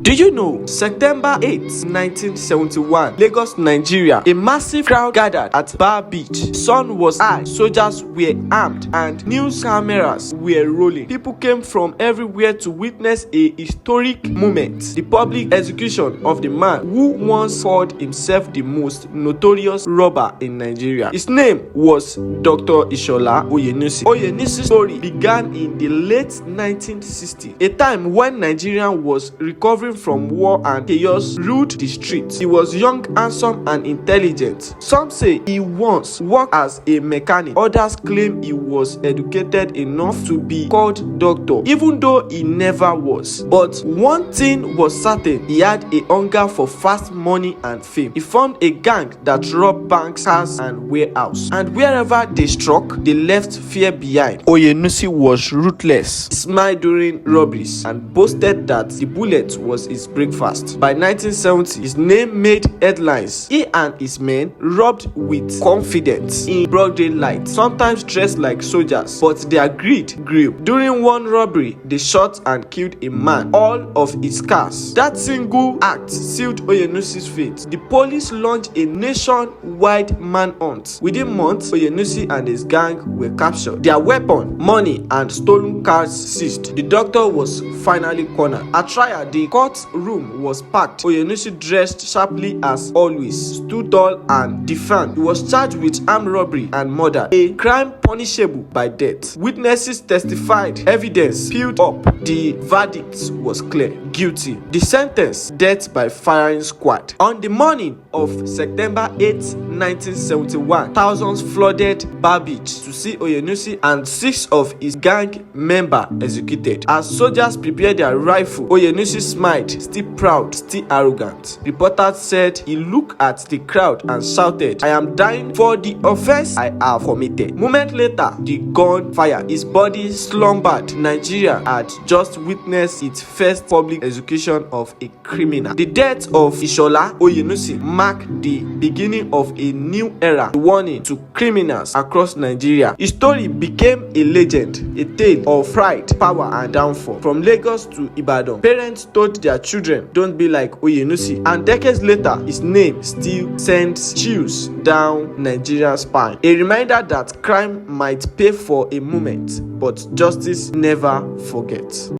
Do you know, September 8, 1971, Lagos, Nigeria, a massive crowd gathered at Bar Beach. Sun was high, soldiers were armed, and news cameras were rolling. People came from everywhere to witness a historic moment, the public execution of the man who once called himself the most notorious robber in Nigeria. His name was Dr. Ishola Oyenusi. Oyenusi's story began in the late 1960s, a time when Nigeria was recovering from war and chaos ruled the streets. He was young, handsome, and intelligent. Some say he once worked as a mechanic. Others claim he was educated enough to be called doctor, even though he never was. But one thing was certain: he had a hunger for fast money and fame. He formed a gang that robbed banks, cars, and warehouses, and wherever they struck, they left fear behind. Oyenusi was ruthless. He smiled during robberies and boasted that the bullet was his breakfast. By 1970, his name made headlines. He and his men robbed with confidence in broad daylight, sometimes dressed like soldiers, but their greed grew. During one robbery, they shot and killed a man, all of his cars. That single act sealed Oyenusi's fate. The police launched a nationwide manhunt. Within months, Oyenusi and his gang were captured. Their weapon, money, and stolen cars seized. The doctor was finally cornered. At trial, the courtroom was packed. Oyenusi, dressed sharply as always, stood tall and defiant. He was charged with armed robbery and murder, a crime punishable by death. Witnesses testified. Evidence piled up. The verdict was clear: guilty. The sentence: death by firing squad. On the morning of September 8, 1971, thousands flooded Bar Beach to see Oyenusi and 6 of his gang members executed. As soldiers prepared their rifle, Oyenusi smiled, still proud, still arrogant. Reporters said he looked at the crowd and shouted, "I am dying for the offense I have committed." Moment later, the gun fired. His body slumbered. Nigeria had just witnessed its first public execution of a criminal. The death of Ishola Oyenusi marked the beginning of a new era, a warning to criminals across Nigeria. His story became a legend, a tale of pride, power, and downfall. From Lagos to Ibadan, parents told their children, "Don't be like Oyenusi," and decades later, his name still sends chills down Nigeria's spine. A reminder that crime might pay for a moment, but justice never forgets.